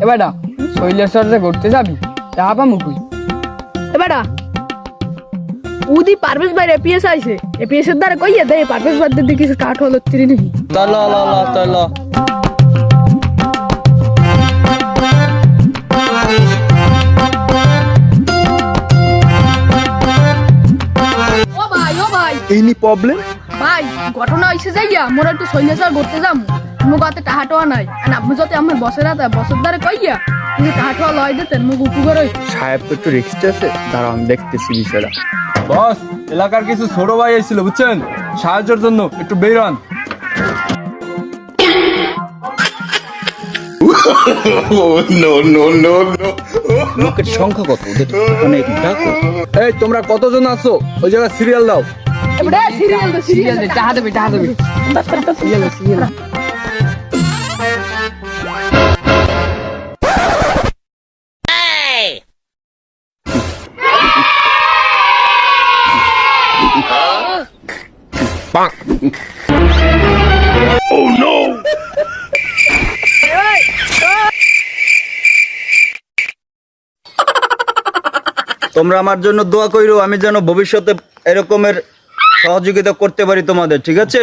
বেটা শৈলেশ্বর যে ঘুরতে যাবি টাকা পামু কই? বেটা উদি পারভেজ ভাই এপিএস আইছে এপিএস এর দ্বারা কইয়া দে পারভেজ ভাই দিদি কিছু কাঠ হলো তিরি নেই চলো চলো ও ভাই এনি প্রবলেম ভাই ঘটনা হইছে যাইয়া মোরা একটু শৈলেশ্বর ঘুরতে যাম মুগ হাতে টাকা টোয়া নাই আর আপনি যদি আমার বসের হাতে বসের দ্বারা কইয়া তুমি টাকা টোয়া লয় দিতেন মুগ উপকার হই সাহেব তো একটু রিস্ক আছে, দাঁড়াও আমি দেখতেছি বিষয়টা। বস এলাকার কিছু ছোট ভাই এসেছিল বুঝছেন, সাহায্যের জন্য একটু বেরোন। লোকের সংখ্যা কত ওদের? মানে ডাকো। এই তোমরা কতজন আছো ওই জায়গায় সিরিয়াল দাও। এবারে সিরিয়াল দে সিরিয়াল দে টাকা দেবে সিরিয়াল দে সিরিয়াল দে। তোমরা আমার জন্য দোয়া কইরো, আমি যেন ভবিষ্যতে এরকমের সহযোগিতা করতে পারি তোমাদের, ঠিক আছে?